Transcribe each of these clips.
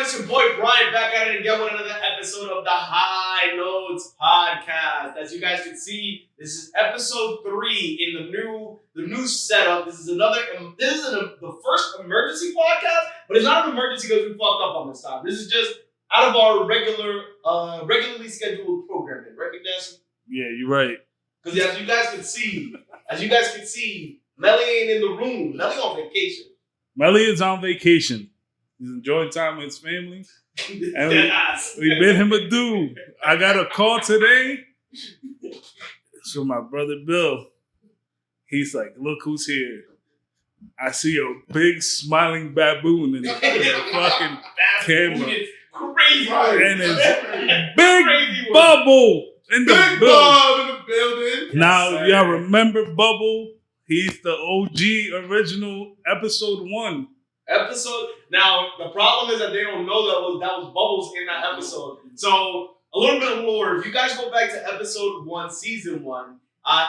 It's your boy Brian back at it again with another episode of the High Notes Podcast. As you guys can see, this is episode 3 in the new setup. This is the first emergency podcast, but it's not an emergency because we fucked up on this time. This is just out of our regularly scheduled programming. Right, McNasty? Yeah, you're right. Because as you guys can see, Melly ain't in the room. Melly on vacation. Melly is on vacation. He's enjoying time with his family. And we bid him a due. I got a call today. It's from my brother Bill. He's like, look who's here. I see a big smiling baboon in the fucking camera. Crazy. And it's big Bubble in the building. Now, y'all remember Bubble? He's the OG original episode 1. Now, the problem is that they don't know that was Bubbles in that episode. So, a little bit of lore. If you guys go back to episode 1, season 1,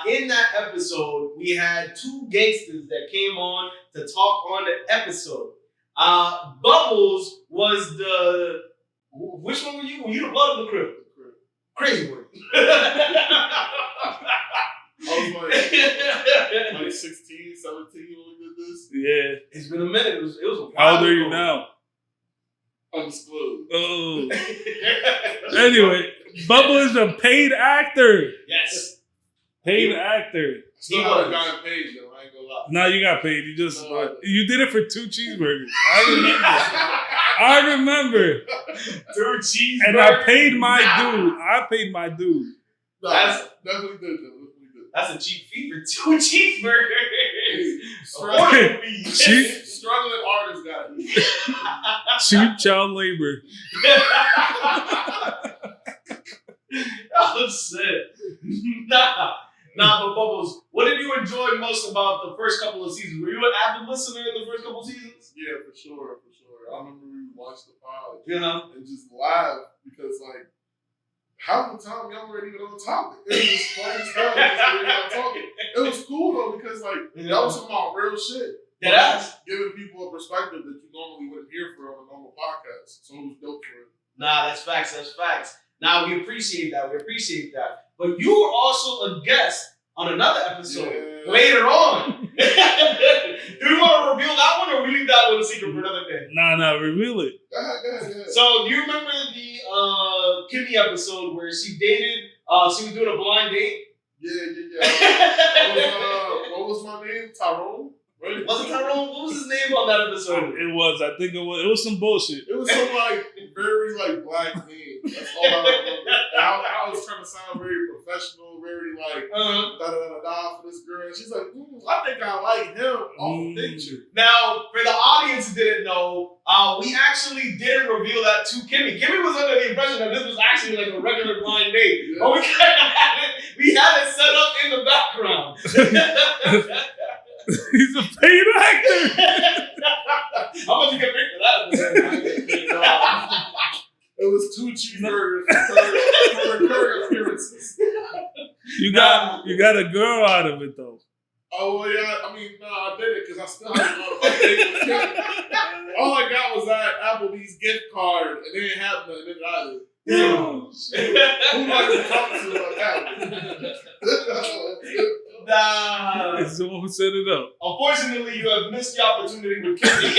in that episode, we had 2 gangsters that came on to talk on the episode. Bubbles was the... Which one were you? Were you the blood of the crib? Crazy word. I was like 16, 17 when we did this. Yeah. It's been a minute. It was a while. How old are you now? Undisclosed. Oh. Anyway, Bubble is a paid actor. Yes. Paid actor. Still haven't gotten paid though, I ain't gonna lie. No, you got paid. You just you did it for 2 cheeseburgers. I remember. 2 cheeseburgers. And I paid my due. No, that's definitely good though. That's a cheap fee for 2 cheeseburgers. Struggling artists got it. Cheap child labor. Oh shit. Nah, but Bubbles, what did you enjoy most about the first couple of seasons? Were you an avid listener in the first couple of seasons? Yeah, for sure. I remember we watched the pod and just laugh because like half the time y'all weren't even on the topic. It was just funny stuff. Y'all talking. It was cool though because like y'all was talking about real shit. Yeah, giving people a perspective that you normally wouldn't hear from on a normal podcast. So it was dope for it. Nah, that's facts. Nah, we appreciate that. But you were also a guest on another episode later on. Do you want to reveal that one or we leave that one a secret for another day? Nah, reveal it. Go ahead. So, do you remember the Kimmy episode where she dated, she was doing a blind date? Yeah. What was my name? Tyrone? Right? Was it Tyrone? What was his name on that episode? It was. I think it was some bullshit. It was some very black name. That's all I remember. I was trying to sound very professional, very da-da-da-da for this girl. And she's like, I think I like him off the picture. Now, for the audience who didn't know, we actually didn't reveal that to Kimmy. Kimmy was under the impression that this was actually like a regular blind date. Yeah. But we had it set up in the background. He's a paid actor. How much you get paid for that? It was 2 cheeseburgers for recurring appearances. You got a girl out of it though. Oh well, yeah. I mean, no, I did it because I still had to go on a date with Kim. All I got was that Applebee's gift card, and they didn't have nothing in it either. Who likes to talk to like that? Nah. It's the one who set it up. Unfortunately, you have missed the opportunity with Kimmy.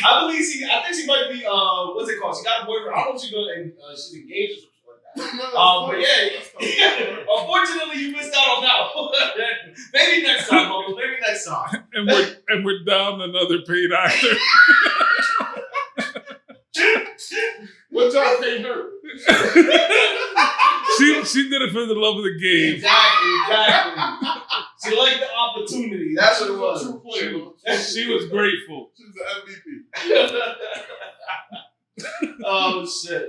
I think she might be, what's it called? She got a boyfriend. I don't know if she's engaged or something like that. But yeah, unfortunately, you missed out on that one. Maybe next time, Bubbles. Maybe next time. And we're down another paid actor. What y'all paid her? She did it for the love of the game. Exactly. She liked the opportunity. That's what it was. She was grateful. She was an MVP. Oh shit!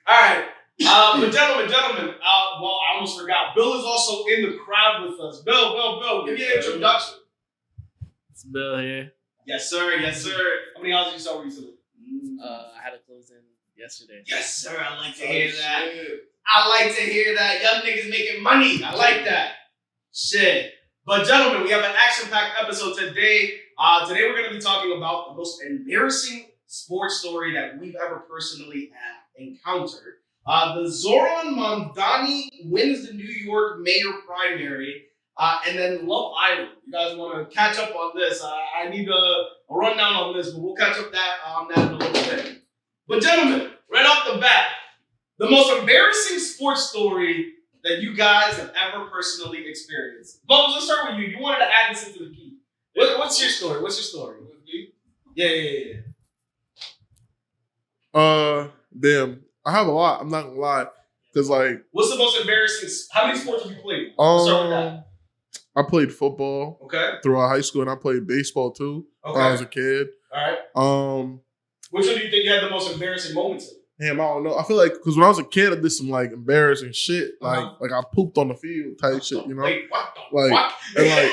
All right, but gentlemen. Well, I almost forgot. Bill is also in the crowd with us. Bill, give me an introduction. It's Bill here. Yes, sir. How many houses you saw recently? I had a closing yesterday. Yes, sir. I like to hear that. I like to hear that. Young niggas making money. I like that. Shit. But gentlemen, we have an action-packed episode today. Today we're going to be talking about the most embarrassing sports story that we've ever personally encountered. The Zoran Mamdani wins the New York mayor primary, and then Love Island. You guys want to catch up on this? I need a rundown on this, but we'll catch up on that in a little bit. But gentlemen, right off the bat, the most embarrassing sports story that you guys have ever personally experienced. Bubbles, let's start with you. You wanted to add this into the key. What's your story? Yeah. Damn. I have a lot. I'm not gonna lie. Cause like, what's the most embarrassing? How many sports have you played? Let's start with that. I played football. Okay. Throughout high school, and I played baseball too. Okay. When I was a kid. All right. Which one do you think you had the most embarrassing moments in? Damn, I don't know. I feel like because when I was a kid, I did some like embarrassing shit. Like I pooped on the field type shit, you know? Wait, what? What? And like,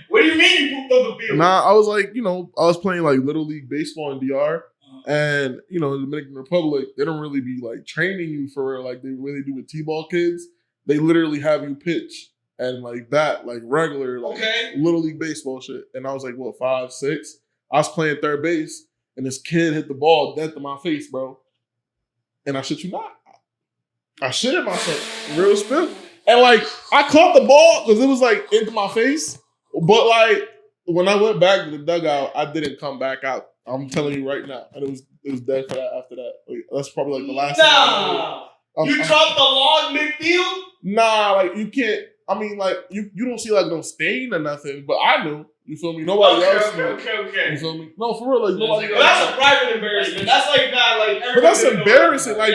what do you mean you pooped on the field? Nah, I was like, I was playing like Little League baseball in DR. And, in the Dominican Republic, they don't really be like training you for real like they really do with T-ball kids. They literally have you pitch and like bat, like regular, like Little League baseball shit. And I was like, 5, 6? I was playing third base and this kid hit the ball dead to my face, bro. And I shit you not. I shitted myself. Real spill. And like, I caught the ball because it was like into my face. But like, when I went back to the dugout, I didn't come back out. I'm telling you right now. And it was dead for that after that. Like, that's probably like the last time. You dropped the log midfield? Nah, like you can't. I mean, like, you don't see like no stain or nothing, but I knew. You feel me? Nobody else knew. Okay. You feel me? No, for real, like nobody else. That's a private embarrassment. That's like not like. But that's embarrassing. Like,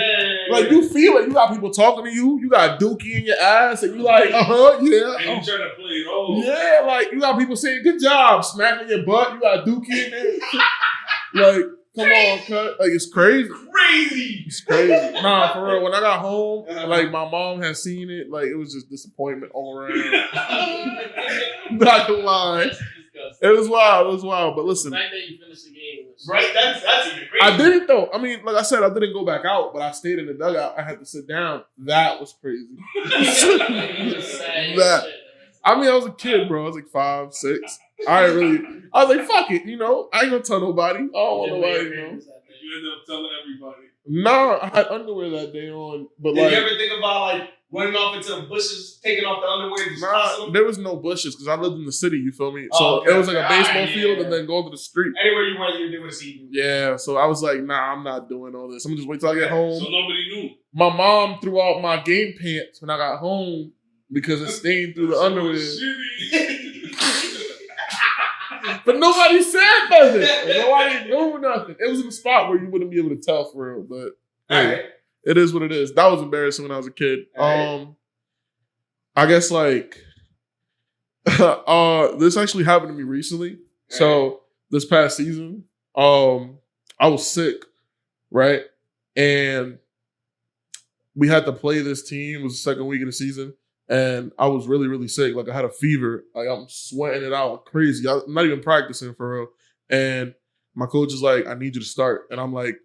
like you feel it. You got people talking to you. You got Dookie in your ass, and you like, yeah. And you trying to play it all. Yeah, like you got people saying, "Good job," smacking your butt. You got Dookie in there. Like, come on, cut. Like, it's crazy. It's crazy. Nah, for real. When I got home, like my mom had seen it. Like, it was just disappointment all around. Not gonna lie. It was wild. But listen. The fact that you finished the game. Right? That's even crazy. I didn't, though. I mean, like I said, I didn't go back out, but I stayed in the dugout. I had to sit down. That was crazy. That. I mean, I was a kid, bro. I was like 5, 6. I was like, fuck it, I ain't gonna tell nobody. I don't want nobody, You ended up telling everybody. No, I had underwear that day on. But Did you ever think about like running off into the bushes, taking off the underwear? Nah, there was no bushes because I lived in the city, you feel me? So it was like a baseball field and then go to the street. Anywhere you went, they would see you. Yeah, so I was like, nah, I'm not doing all this. I'm gonna just wait till I get home. So nobody knew. My mom threw out my game pants when I got home because it stained through the underwear. But nobody said nothing. Nobody knew nothing. It was in a spot where you wouldn't be able to tell for real. But hey, it is what it is. That was embarrassing when I was a kid. I guess like this actually happened to me recently. So this past season, I was sick, right? And we had to play this team. It was the second week of the season. And I was really, really sick. Like, I had a fever. Like, I'm sweating it out crazy. I'm not even practicing for real. And my coach is like, I need you to start. And I'm like,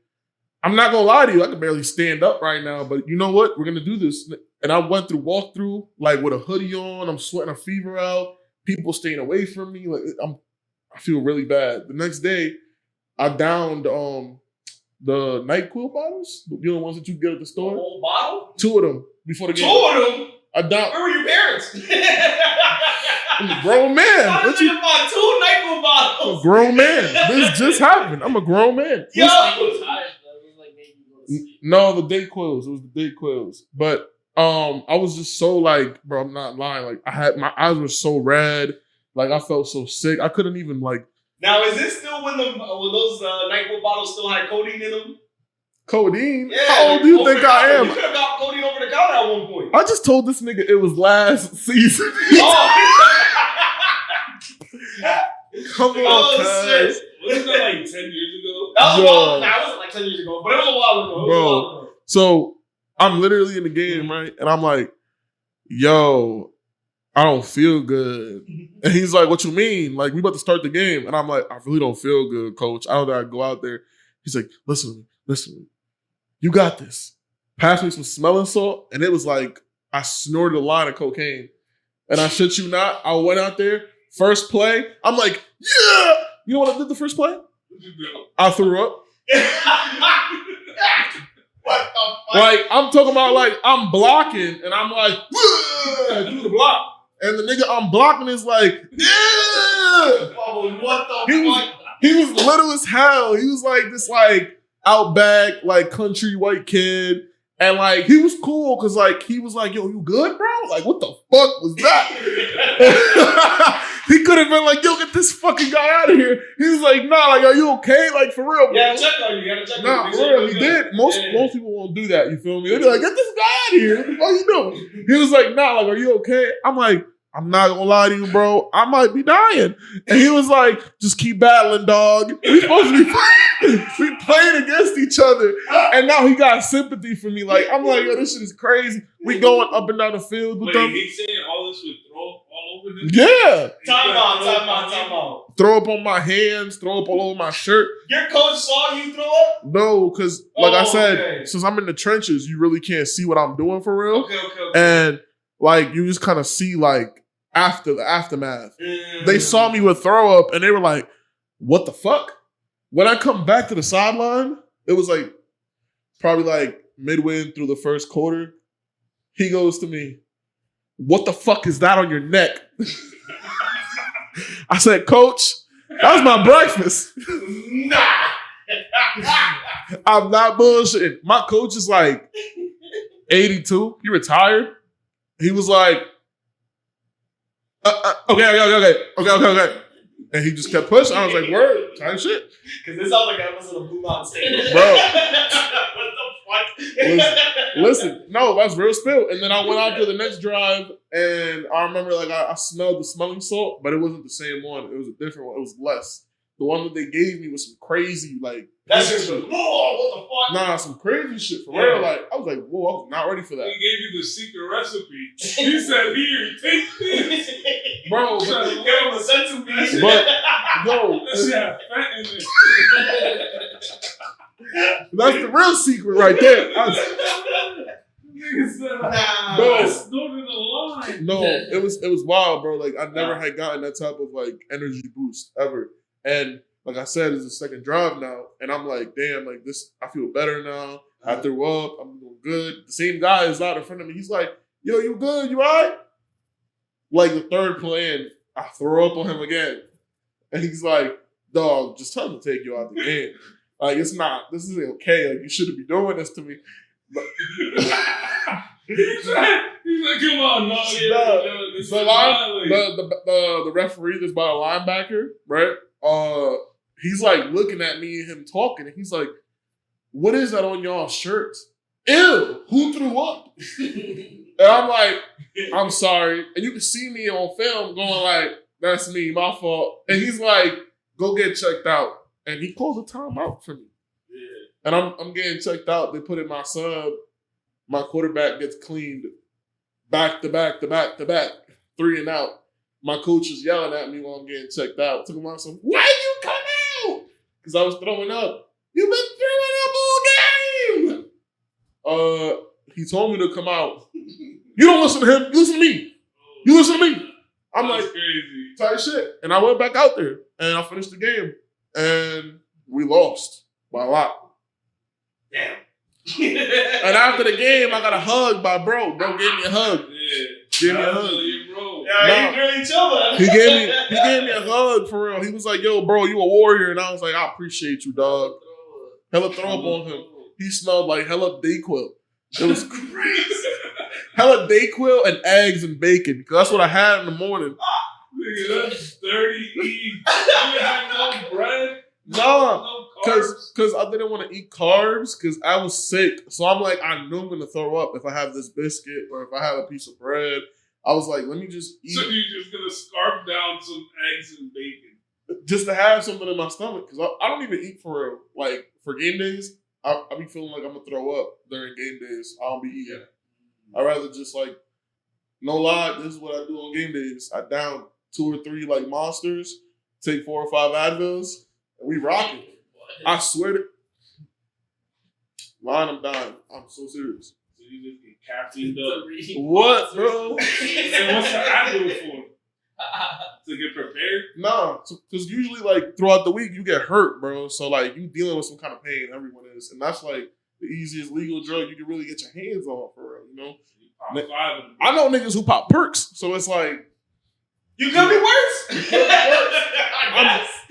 I'm not going to lie to you. I can barely stand up right now. But you know what? We're going to do this. And I went through walkthrough, like, with a hoodie on. I'm sweating a fever out. People staying away from me. Like, I feel really bad. The next day, I downed the NyQuil bottles. You know the ones that you get at the store? The whole bottle? 2 of them before the game. 2 of them? Where were your parents? I'm a grown man. What you bought 2 NyQuil bottles? I'm a grown man. This just happened. I'm a grown man. Yo. No, the Dayquils. It was the Dayquils. But I was just so like, bro, I'm not lying. Like my eyes were so red. Like I felt so sick. I couldn't even like. Now is this still when those NyQuil bottles still had codeine in them? Codeine? Yeah, how old do you think I am? You could have got codeine over the counter at one point. I just told this nigga it was last season. Come on, cuz. Wasn't that like 10 years ago? That was a while. Nah, it wasn't like 10 years ago, but it was a while ago. Bro, so I'm literally in the game, right? And I'm like, yo, I don't feel good. And he's like, what you mean? Like, we about to start the game. And I'm like, I really don't feel good, coach. I don't know how to go out there. He's like, listen to me. You got this. Pass me some smelling salt. And it was like, I snorted a line of cocaine. And I shit you not, I went out there, first play, I'm like, yeah! You know what I did the first play? What'd you do? I threw up. What the fuck? Like, I'm talking about, like, I'm blocking, and I'm like, do the block. And the nigga I'm blocking is like, yeah! What the He fuck? He was little as hell. He was like this, like, outback, like, country white kid. And, like, he was cool because, like, he was like, yo, you good, bro? Like, what the fuck was that? He could have been like, yo, get this fucking guy out of here. He was like, nah, like, are you okay? Like, for real, bro. Yeah, check on you. You gotta check Nah, on you. for real, he did. Most people won't do that, you feel me? They'd be like, get this guy out of here. What the fuck you doing? He was like, nah, like, are you okay? I'm like, I'm not gonna lie to you, bro. I might be dying. And he was like, just keep battling, dog. We supposed to be we playing against each other. And now he got sympathy for me. Like, I'm like, yo, this shit is crazy. We going up and down the field with them. He's saying all this would throw up all over him? Yeah. Time out. Throw up on my hands, throw up all over my shirt. Your coach saw you throw up? No, because like I said, okay. since I'm in the trenches, you really can't see what I'm doing for real. Okay. And like you just kind of see like after the aftermath. They saw me with throw up and they were like, what the fuck? When I come back to the sideline, it was like probably like midway through the first quarter. He goes to me, what the fuck is that on your neck? I said, Coach, that was my breakfast. Nah. I'm not bullshitting. My coach is like 82. He retired. He was like, okay. And he just kept pushing. I was like, word, tight shit. Because this sounds like an episode of Blue Mountain State. Bro. What the fuck? Listen, no, that's real spill. And then I went out to the next drive and I remember like I smelled the smelling salt, but it wasn't the same one. It was a different one. It was less. The one that they gave me was some crazy, like... That's just whoa, what the fuck? Nah, some crazy shit for real. Like, I was like, whoa, I was not ready for that. He gave you the secret recipe. He said, here, take this. Bro, Give him a centipede. but yo, That shit had fat in it. that's the real secret right there. Nigga said, Bro. I snorted a line. No, it was wild, bro. Like I never had gotten that type of like energy boost ever. And like I said, it's the second drive now, and I'm like, damn, like this, I feel better now. I threw up, I'm doing good. The same guy is out in front of me. He's like, yo, you good? You all right? Like the third play in, I throw up on him again. And he's like, dog, just tell him to take you out the game. Like, it's not, this isn't okay. Like, you shouldn't be doing this to me. But, He's like, come on, no. the referee that's by the linebacker, right? He's like looking at me and him talking, and he's like, what is that on y'all's shirts? Ew, who threw up? And I'm like, I'm sorry. And you can see me on film going like, that's me, my fault. And he's like, go get checked out. And he called a timeout for me. Yeah. And I'm getting checked out. They put in my sub. My quarterback gets cleaned back to back, 3 and out. My coach is yelling at me while I'm getting checked out. Took him out, so why you come out? Because I was throwing up. You've been throwing up all game. He told me to come out. You don't listen to him. You listen to me. You listen to me. I'm That's like, crazy. tight shit. And I went back out there and I finished the game. And we lost by a lot. Damn. And after the game, I got a hug by bro. Bro gave me a hug. Yeah. Gave me a hug. Bro. Yeah, he's really chill, man. He gave me a hug for real. He was like, yo, bro, you a warrior. And I was like, I appreciate you, dog. Hella throw up on him. He smelled like hella Dayquil. It was crazy. Hella Dayquil and eggs and bacon. Because that's what I had in the morning. Nigga, that's dirty eat. You had no bread? Nah. No carbs? Because I didn't want to eat carbs because I was sick. So I'm like, I knew I'm going to throw up if I have this biscuit or if I have a piece of bread. I was like, let me just eat. So you're just going to scarf down some eggs and bacon? Just to have something in my stomach. Because I don't even eat for real. Like, for game days, I be feeling like I'm going to throw up during game days. I don't be eating. I'd rather just like, no lie, this is what I do on game days. I down 2 or 3 like monsters, take 4 or 5 Advils, and we rock it. I swear to... Line, I'm dying. I'm so serious. So you just get caffeined up. What, bro? And what's the Advil for? To get prepared? No, because usually, like, throughout the week, you get hurt, bro. So, like, you dealing with some kind of pain, everyone is. And that's, like, the easiest legal drug you can really get your hands on, for real, you know? I know niggas who pop perks, so it's like... You could be worse.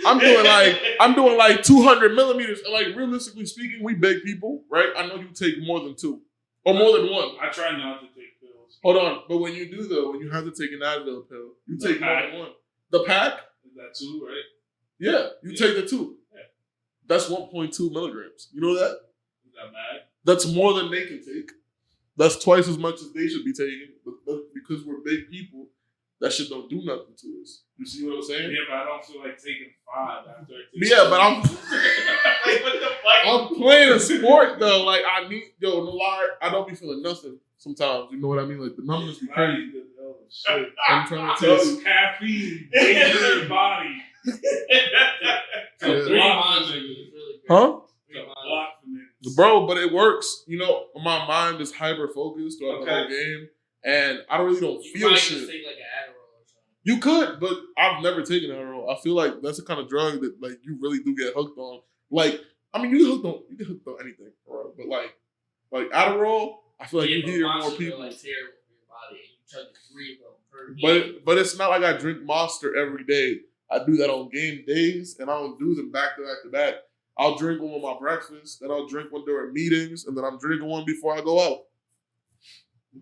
I'm doing like 200 millimeters. And, like, realistically speaking, we big people, right? I know you take more than 2. Or more than 1. I try not to take pills. Hold on. But when you do, though, when you have to take an Advil pill, you The take pack. more than 1. The pack? Is that 2, right? Yeah, you take the 2. Yeah. That's 1.2 milligrams. You know that? Is that bad? That's more than they can take. That's twice as much as they should be taking. But because we're big people, that shit don't do nothing to us. You see what I'm saying? Yeah, but I don't feel like taking 5 after I take Yeah, but I'm Like, what the fuck? I'm playing a sport though. Like I need no lie. I don't be feeling nothing sometimes. You know what I mean? Like the numbers be crazy. Oh, shit. I'm trying to tell you. Just caffeine into your body. Yeah. 3 months is really crazy. Huh? Block for niggas. Bro, but it works. You know, my mind is hyper focused throughout the Okay. whole game, and I really don't You feel might shit. just take like an Adderall or something. You could, but I've never taken Adderall. I feel like that's the kind of drug that like you really do get hooked on. Like, I mean, you get hooked on anything, bro. But like Adderall, I feel like you but hear more monsters are, people. like terrible for your body, and you chug 3 of them per game. But it's not like I drink Monster every day. I do that on game days, and I don't do them back to back to back. I'll drink one with my breakfast, then I'll drink one during meetings, and then I'm drinking one before I go out.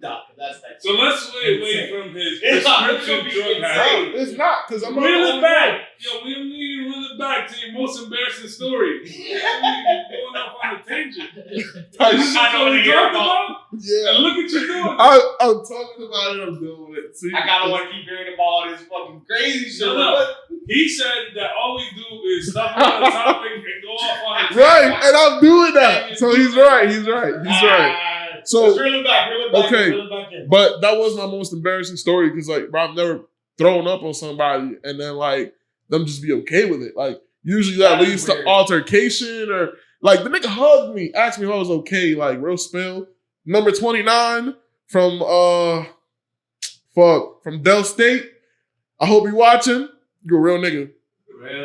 Doc, that's that. So let's away from his It's not prescription gonna be drug insane. habit. It's not, because I'm not Reel the it only back. one. Yo, we need you to reel it back to your most embarrassing story. You're going off on a tangent. This is I what know we what you're talked about. about? Yeah. And look at you doing. I'm talking about it, I'm doing it. See, I gotta want to keep hearing about all this fucking crazy shit. No, no. What? He said that all we do is stop on the topic and go off on a tangent. Right, and I'm doing that. So he's right. He's right. So- let's reel it back. Okay. Reel it back in. But that was my most embarrassing story because, like, bro, I've never thrown up on somebody and then, like, them just be okay with it. Like, usually that That is leads to weird. altercation or, like, the nigga hugged me, asked me if I was okay, like, real spill. Number 29 from, from Del State. I hope you watching. You're a real nigga.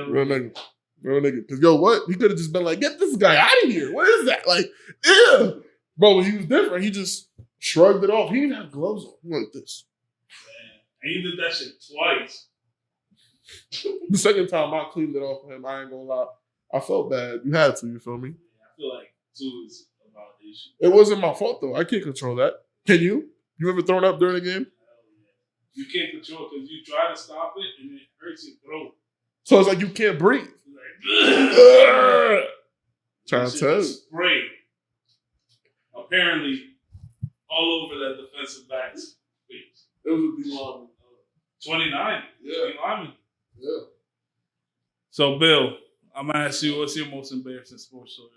Real nigga. Real nigga. Because, yo, what? He could have just been like, get this guy out of here. What is that? Like, yeah. Bro, he was different. He just shrugged it off. He didn't have gloves on. He went like this. And you did that shit twice. The second time I cleaned it off for him, I ain't gonna lie. I felt bad. You had to, you feel me? I feel like 2 is a validation. It wasn't my fault, though. I can't control that. Can you? You ever thrown up during a game? Hell yeah. You can't control because you try to stop it and it hurts your throat. So it's like you can't breathe. It's like, Trying to tell you. spray. Apparently, all over that defensive back's face. It was a D-lineman. 29. Yeah. Lineman. Yeah. So, Bill, I'm going to ask you, what's your most embarrassing sports story?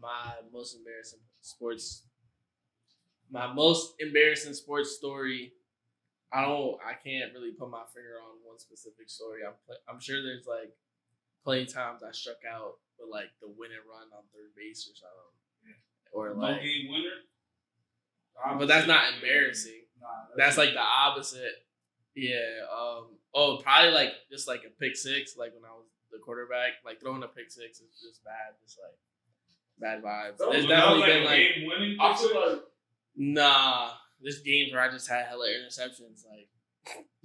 My most embarrassing sports story. I can't really put my finger on one specific story. I'm sure there's like plenty of times I struck out with like the win and run on third base or something, or No like. game winner? But that's not embarrassing. Nah, That's like the opposite. Yeah. Probably like just like a pick six. Like when I was the quarterback, like throwing a pick six is just bad. Just like bad vibes. There's definitely been like game winning. I feel like nah. There's games where I just had hella interceptions.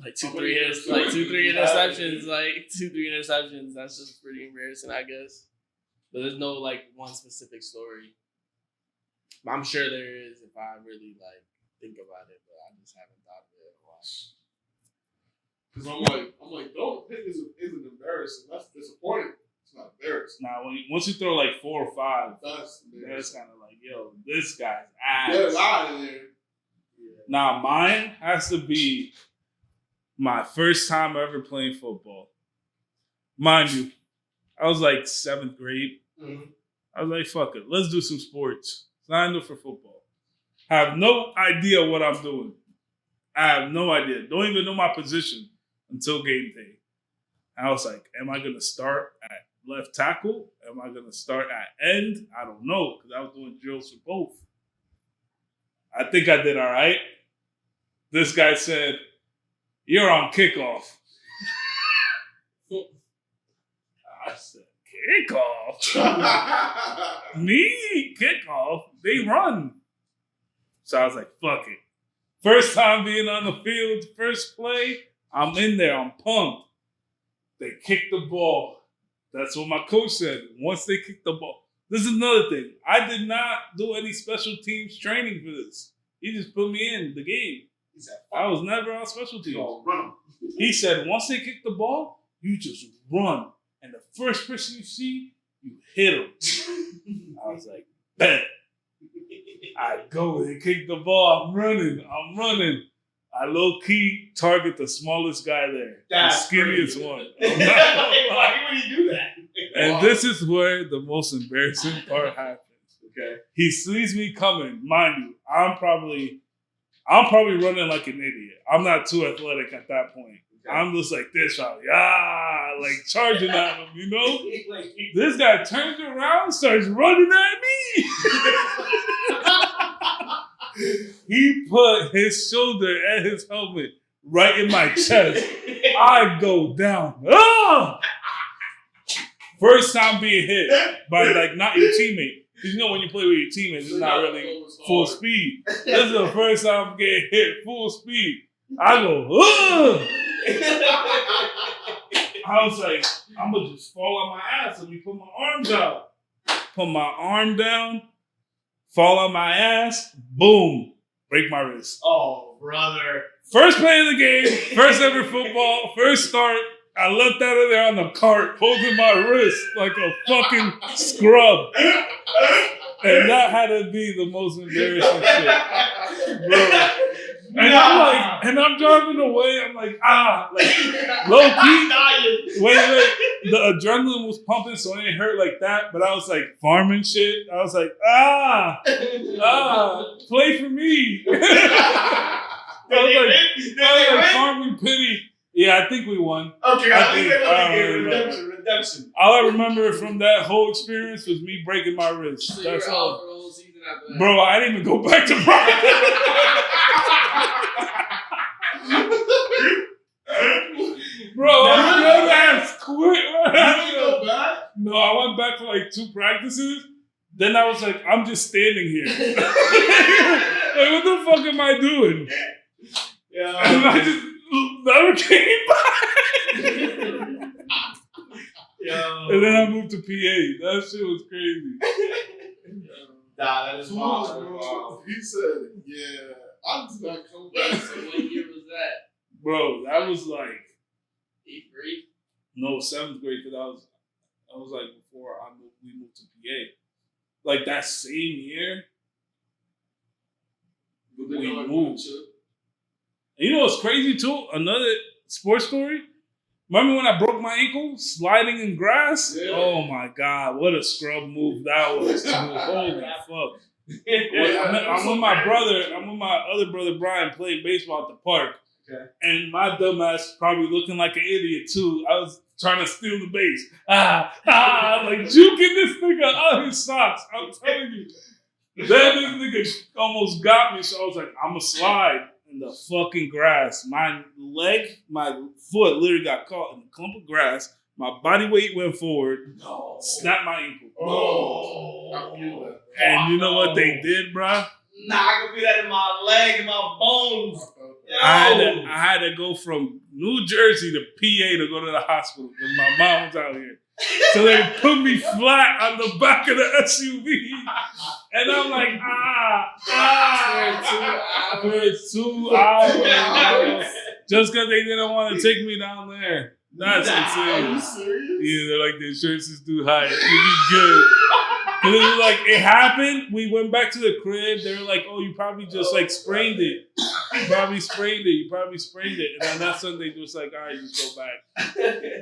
Like 2-3 interceptions. Like 2-3 interceptions. That's just pretty embarrassing, I guess. But there's no like one specific story. I'm sure there is if I really like think about it, but I just haven't thought of it in a while. because I'm like, don't pick isn't embarrassing. That's disappointing. It's not embarrassing. Nah, once you throw like 4 or 5, That's that's embarrassing. kind of like, yo, this guy's ass. Get it out of there. Now, mine has to be my first time ever playing football. Mind you, I was like 7th grade. Mhm. I was like, fuck it, let's do some sports. Signed up for football. I have no idea what I'm doing. I have no idea. Don't even know my position until game day. I was like, am I going to start at left tackle? Am I going to start at end? I don't know, because I was doing drills for both. I think I did all right. This guy said, "You're on kickoff." I said, "Kickoff? Me? Kickoff? They run." So I was like, fuck it. First time being on the field, first play, I'm in there, I'm pumped. They kick the ball. That's what my coach said. Once they kick the ball. This is another thing. I did not do any special teams training for this. He just put me in the game. I was never on special teams. He said, once they kick the ball, you just run. And the first person you see, you hit him. I was like, bet. I go and kick the ball. I'm running. I low-key target the smallest guy there. That's the skinniest crazy. one. Why would you do that? And this is where the most embarrassing part happens. Okay. He sees me coming. Mind you, I'm probably running like an idiot. I'm not too athletic at that point. Okay. I'm just like this, like charging at him, you know? This guy turns around, starts running at me. He put his shoulder and his helmet right in my chest. I go down. Ah! First time being hit by not your teammate. Because you know when you play with your teammates, it's not really full speed. This is the first time I'm getting hit full speed. I go, ugh! I was like, I'm going to just fall on my ass. Let me put my arms out. Put my arm down, fall on my ass, boom, break my wrist. Oh, brother. First play of the game, first ever football, first start. I left out of there on the cart, holding my wrist like a fucking scrub. And that had to be the most embarrassing shit. Bro. And I'm driving away. I'm like, low key. Wait. The adrenaline was pumping, so it didn't hurt like that. But I was like farming shit. I was like, play for me. I was like farming pity. Yeah, I think we won. Okay, I think redemption. All I remember from that whole experience was me breaking my wrist. So that's you were all. out for the whole season after that. Bro, I didn't even go back to practice. Bro, I'm dead ass quit. No, I went back for like 2 practices. Then I was like, I'm just standing here. Like, what the fuck am I doing? Yeah. And I just never came back. And then I moved to PA. That shit was crazy. Nah, that is wild. Bro. He said, yeah, I'm just not coming back. So what year was that? Bro, that was like 8th grade? no 7th grade because I was like before we moved to PA. Like that same year, we moved. And you know what's crazy too? Another sports story. Remember when I broke my ankle sliding in grass? Yeah. Oh my God, what a scrub move that was too. Holy fuck. I'm with my other brother Brian playing baseball at the park. Okay. And my dumb ass probably looking like an idiot too. I was trying to steal the base. Like juking this nigga out his socks. I'm telling you. Then this nigga almost got me, so I was like, I'm going to slide in the fucking grass. My foot literally got caught in a clump of grass. My body weight went forward. No. Snapped my ankle. Oh. And you know what they did, bruh? Nah, I can feel that in my leg and my bones. I had to go from New Jersey to PA to go to the hospital because my mom was out here. So they put me flat on the back of the SUV. And I'm like, for 2 hours. Just because they didn't want to take me down there. That's insane. Are you serious? Yeah, they're like, the insurance is too high. You'll be good. And it was like, it happened. We went back to the crib. They were like, oh, you probably just sprained it. You probably sprained it. And then that Sunday, they was like, all right, just go back.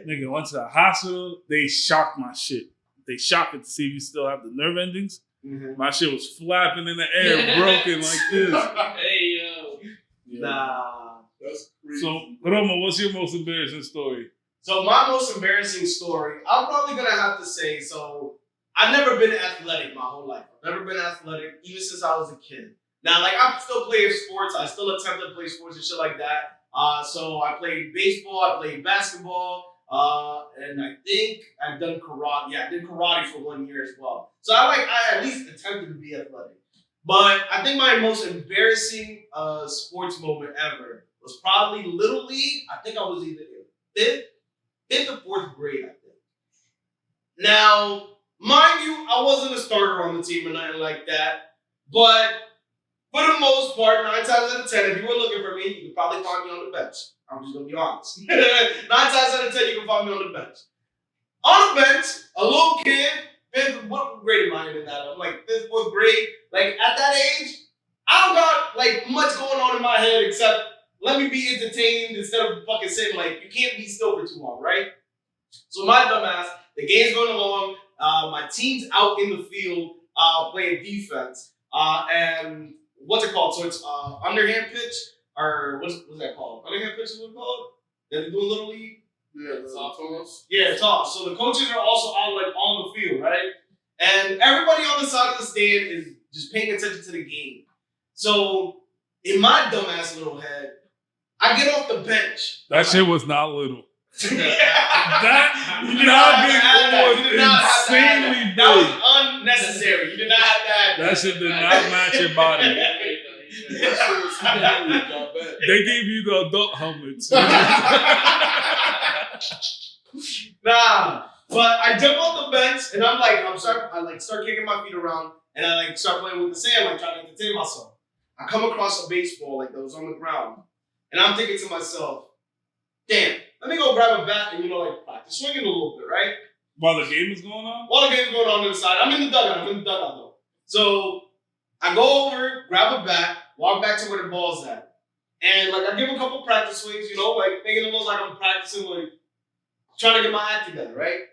Nigga, went to the hospital. They shocked my shit. They shocked it to see if you still have the nerve endings. Mm-hmm. My shit was flapping in the air, broken like this. Hey, yo. Yeah. Nah. That's crazy. So, Roma, what's your most embarrassing story? So my most embarrassing story, I'm probably gonna have to say, so I've never been athletic my whole life. I've never been athletic, even since I was a kid. Now, like, I still play sports. I still attempt to play sports and shit like that. So I played baseball, I played basketball, and I think I've done karate. Yeah, I did karate for 1 year as well. So I at least attempted to be athletic. But I think my most embarrassing sports moment ever was probably Little League. I think I was either in fifth or fourth grade, I think. Now, mind you, I wasn't a starter on the team or nothing like that. But for the most part, 9 times out of 10, if you were looking for me, you could probably find me on the bench. I'm just going to be honest. 9 times out of 10, you can find me on the bench. On the bench, a little kid, what grade am I in that? I'm like 5th, 4th grade. Like, at that age, I don't got, like, much going on in my head except let me be entertained instead of fucking saying, like, you can't be still for too long, right? So my dumbass, the game's going along. My team's out in the field playing defense. And what's it called? So it's underhand pitch, or what's that called? Underhand pitch is what it's called? That they do in Little League? Yeah, the toss. Yeah, toss. So the coaches are also out like on the field, right? And everybody on the side of the stand is just paying attention to the game. So in my dumbass little head, I get off the bench. That shit was not little. That You did not was insanely big. That was unnecessary. You did not have to add That shit did not match your body. They gave you the adult helmets. Nah, but I jump off the bench and I start kicking my feet around and I like start playing with the sand, like trying to entertain myself. I come across a baseball like that was on the ground, and I'm thinking to myself, damn, let me go grab a bat and like practice swinging a little bit, right? While the game is going on? While the game's going on the side. I'm in the dugout though. So I go over, grab a bat, walk back to where the ball's at. And like I give a couple practice swings, like making it look like I'm practicing, like trying to get my act together, right?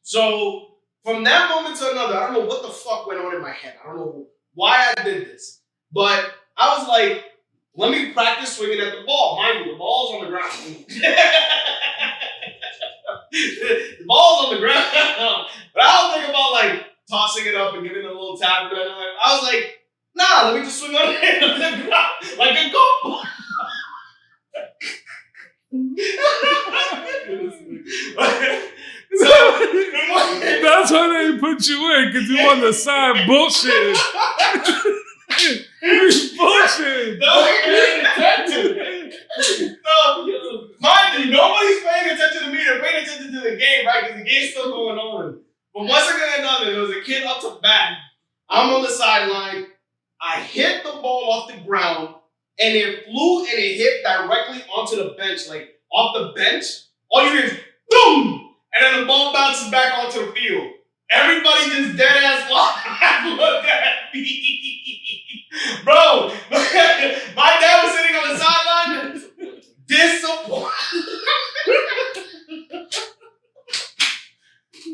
So from that moment to another, I don't know what the fuck went on in my head. I don't know why I did this. But I was like, let me practice swinging at the ball. Mind you, the ball's on the ground. The ball's on the ground. But I don't think about like tossing it up and giving it a little tap. I was like, nah, let me just swing on it on the ground like a golf ball. That's why they put you in, because you on the side bullshit. Bullshit. No, mind you, nobody's paying attention to me. They're paying attention to the game, right? Because the game's still going on. But once again, another, there was a kid up to bat. I'm on the sideline. I hit the ball off the ground, and it flew and it hit directly onto the bench, like off the bench. All you hear is boom, and then the ball bounces back onto the field. Everybody just dead ass looked at me. Bro, my dad was sitting on the sideline, disappointed.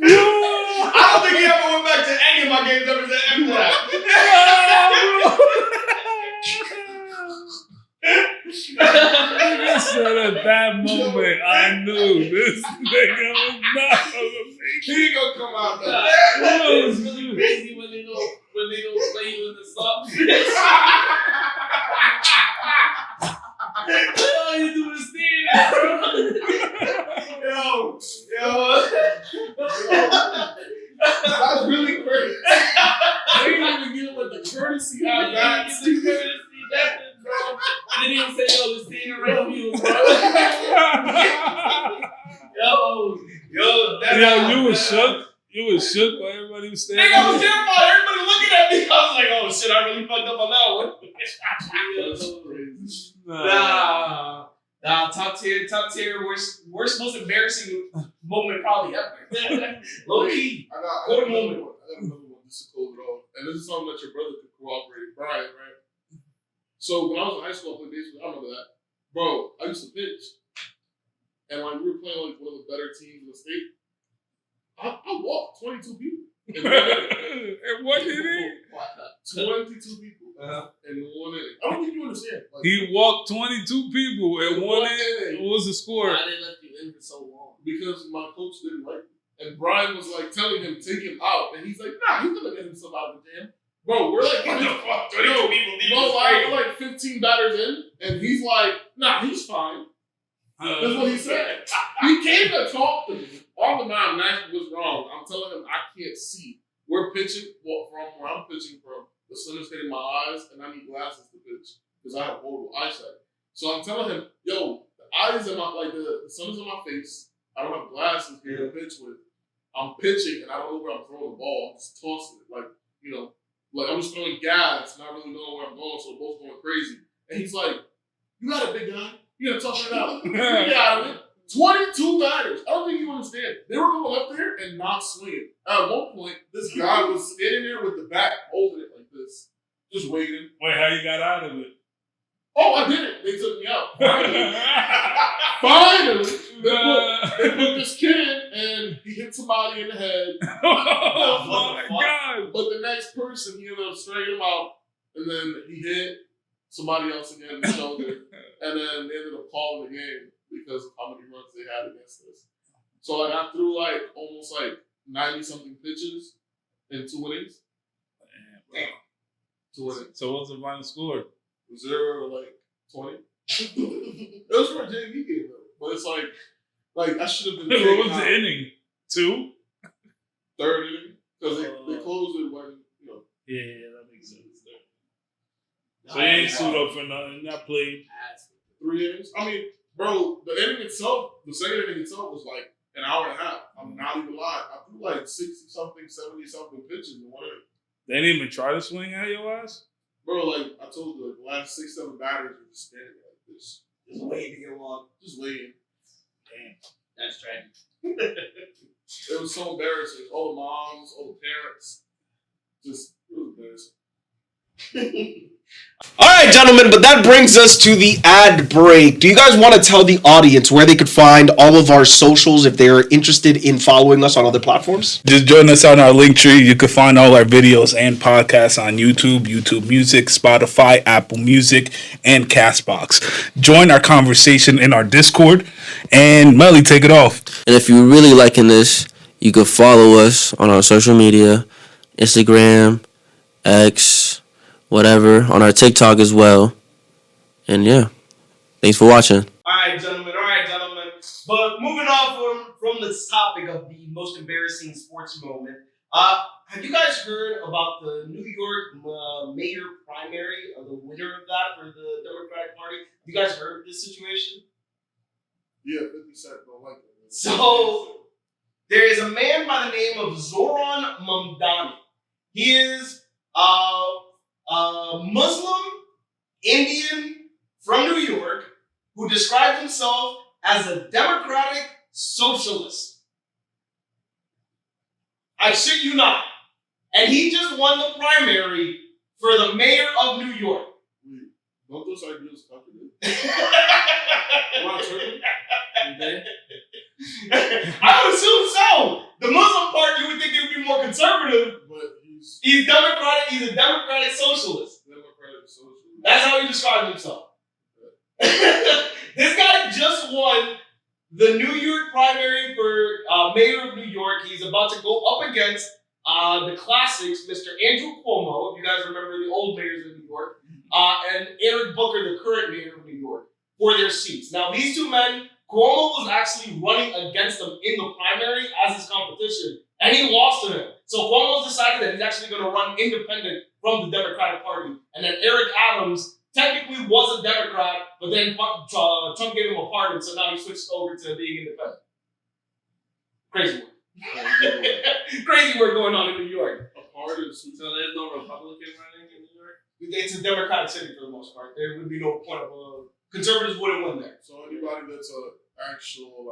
I don't think he ever went back to any of my games ever after that. Nigga said at that moment, I knew this nigga was not gonna make He ain't gonna come out though. It's really crazy when they don't play you in the socks. All you do is stand there, bro. Yo. That's really crazy. They didn't even give him like the courtesy out of that. Nothing, bro. They didn't say, yo, just stand around you, bro. Yo, you was shook. You was shook while everybody was standing. Nigga, I was terrified. Everybody looking at me. I was like, oh shit, I really fucked up on that one. Nah, top tier, worst, most embarrassing moment probably ever. Low key. I got What a another moment. one. I got another one. This is cool at all. And this is something that your brother could cooperate. Brian, right? So when I was in high school, I played baseball. I remember that. Bro, I used to pitch. And like we were playing like one of the better teams in the state. I walked 22 people. And what did he? 22 people in 1 inning. I don't think you understand. Like, He walked 22 people and one inning. What was the score? Why they left you in for so long? because my coach didn't like me. And Brian was like telling him, take him out. And he's like, nah, he's gonna get himself out of the jam. Bro, we're like, What the fuck? we're like 15 batters in, and he's like, nah, he's fine. That's what he said. He came to talk to me. On the mound, Nashville was wrong. I'm telling him I can't see. We're pitching from where I'm pitching from. The sun is hitting my eyes, and I need glasses to pitch because I have horrible eyesight. So I'm telling him, yo, the eyes in my the sun is in my face. I don't have glasses here to pitch with. I'm pitching, and I don't know where I'm throwing the ball. I'm just tossing it, like I'm just throwing gas, not really knowing where I'm going. So we're both going crazy. And he's like, "You got a big guy. You gotta toughen it out. Get out of it." 22 batters. I don't think you understand. They were going up there and not swinging. At one point, this guy was standing there with the bat, holding it like this, just waiting. Wait, how you got out of it? Oh, I did it. They took me out. Finally, they put this kid in, and he hit somebody in the head. Oh my God! But the next person, he ended up striking him out, and then he hit somebody else again in the shoulder, and then they ended up calling the game because of how many runs they had against us. So I threw almost 90-something pitches in 2 innings. Damn. 2 innings. So what's the final score? 0 20. It was for a JV game though, but it's like I should have been. What was the inning? 2? 3rd inning because they closed it when Yeah, that makes sense. So you ain't suit up for nothing. Not played. 3 innings. I mean, bro, the inning itself, the second inning itself was like an hour and a half. I'm not even lying. I threw 60-something, 70-something pitches in 1 inning. They didn't even try to swing at your ass? Bro, I told you, the last 6-7 batters were just standing like this. Just waiting to get along. Just waiting. Damn. That's tragic. It was so embarrassing. All the moms, all the parents. It was embarrassing. All right, gentlemen, but that brings us to the ad break. Do you guys want to tell the audience where they could find all of our socials if they are interested in following us on other platforms? Just join us on our link tree. You can find all our videos and podcasts on YouTube Music, Spotify, Apple Music, and Castbox. Join our conversation in our Discord. And Melly, take it off. And if you're really liking this, you can follow us on our social media, Instagram, X, whatever, on our TikTok as well. And yeah, thanks for watching. All right, gentlemen. But moving on from this topic of the most embarrassing sports moment, have you guys heard about the New York mayor primary, or the winner of that for the Democratic Party? Have you guys heard of this situation? Yeah, 50 Cent don't like it. So there is a man by the name of Zoran Mamdani. He is Muslim Indian from New York who described himself as a democratic socialist. I shit you not. And he just won the primary for the mayor of New York. Wait, don't those ideas contradict? I would assume so. The Muslim part, you would think it would be more conservative. But he's democratic. He's a democratic socialist. That's how he describes himself. This guy just won the New York primary for mayor of New York. He's about to go up against the classics, Mr. Andrew Cuomo, if you guys remember the old mayors of New York, and Eric Booker, the current mayor of New York, for their seats. Now, these two men, Cuomo was actually running against them in the primary as his competition, and he lost to him. So Cuomo's decided that he's actually going to run independent from the Democratic Party. And then Eric Adams technically was a Democrat, but then Trump gave him a pardon, so now he switched over to being independent. Crazy work. Crazy work going on in New York. A pardon. So there's no Republican running in New York? It's a Democratic city for the most part. There would be no point of conservatives wouldn't win there. So anybody that's an actual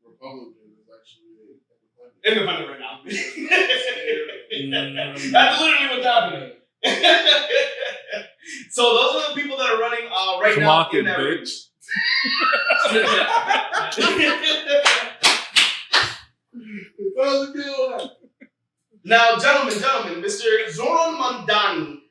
Republican is actually Independent right now. That's literally what's happening. So those are the people that are running right now in that race. Now, gentlemen, Mr. Zoran Mamdani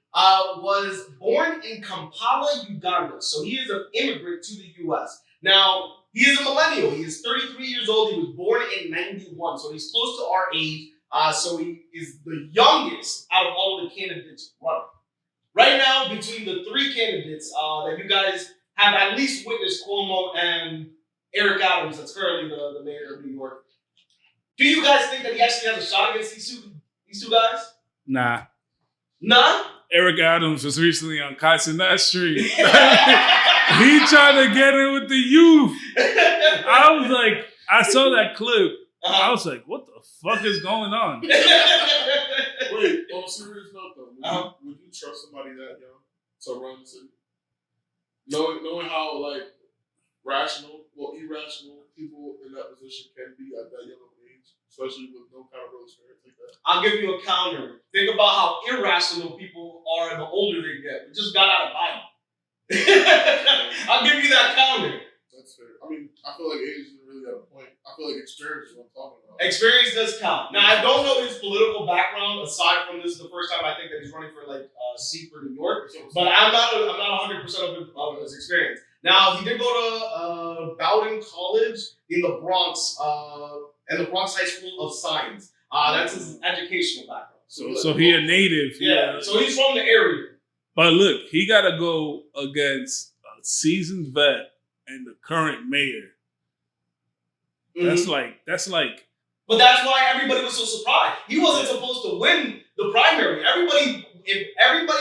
was born in Kampala, Uganda. So he is an immigrant to the U.S. Now, He is a millennial. He is 33 years old. He was born in 91, so he's close to our age. So he is the youngest out of all of the candidates running. Right now, between the three candidates that you guys have at least witnessed, Cuomo and Eric Adams, that's currently the mayor of New York, do you guys think that he actually has a shot against these two guys? Nah. None? Eric Adams was recently on Kaisernet Street. He tried to get in with the youth. I was like, I saw that clip. I was like, what the fuck is going on? Wait, on a serious note though, would you trust somebody that young to run the city? Knowing how like irrational people in that position can be at that young of an age, especially with no kind of real experience like that. I'll give you a counter. Think about how irrational people are the older they get. We just got out of Biden. I'll give you that counter. That's fair. I mean, I feel like age isn't really at a point. I feel like experience is what I'm talking about. Experience does count. Now, I don't know his political background aside from this is the first time I think that he's running for like a seat for New York. But I'm not 100% of his experience. Now, he did go to Bowdoin College in the Bronx and the Bronx High School of Science. That's his educational background. So he a native. Yeah. So he's from the area. But look, he got to go against a seasoned vet and the current mayor. That's like. But that's why everybody was so surprised. He wasn't supposed to win the primary. Everybody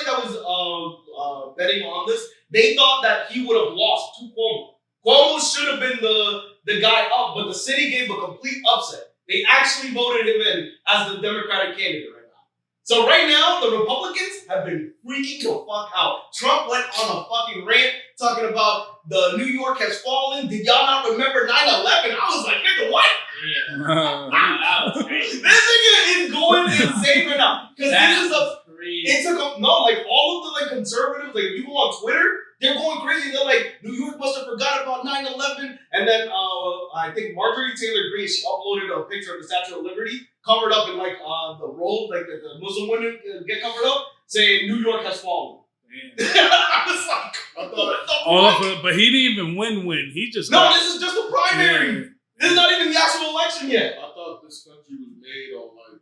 that was betting on this, they thought that he would have lost to Cuomo. Cuomo should have been the guy up, but the city gave a complete upset. They actually voted him in as the Democratic candidate right now. So right now, the Republicans have been freaking the fuck out. Trump went on a fucking rant talking about the New York has fallen. Did y'all not remember 9/11? I was like, nigga, what? Yeah. This nigga is going insane right now. Because this is all of the like conservatives, like you go on Twitter, they're going crazy. They're like, New York must have forgot about 9/11. And then I think Marjorie Taylor Greene, she uploaded a picture of the Statue of Liberty covered up in like the robe, like the Muslim women get covered up, saying New York has fallen. I was like, but he didn't even win. He just this is just a primary. Yeah. This is not even the actual election yet. I thought this country was made on like,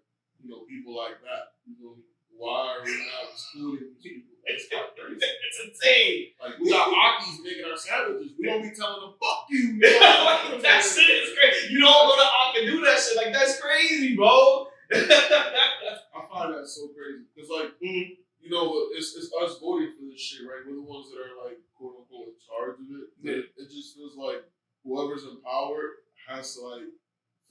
people like that. Why are we not excluding people? It's crazy. It's insane. Like we got Akis making our sandwiches. We don't be telling them fuck you. That shit is crazy. You don't go to Ak and do that shit. Like that's crazy, bro. I find that so crazy because like it's us voting for this shit, right? We're the ones that are like quote unquote in charge of it. Yeah. It just feels like whoever's in power has to like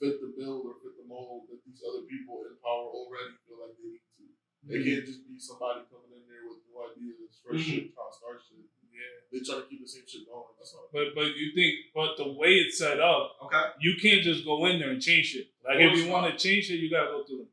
fit the bill or fit the mold that these other people in power already feel like they need to. They can't just be somebody coming in there with no ideas, fresh shit, trying to start shit. Yeah, they try to keep the same shit going. That's all. But the way it's set up, you can't just go in there and change it. Like if you want to change it, you gotta go through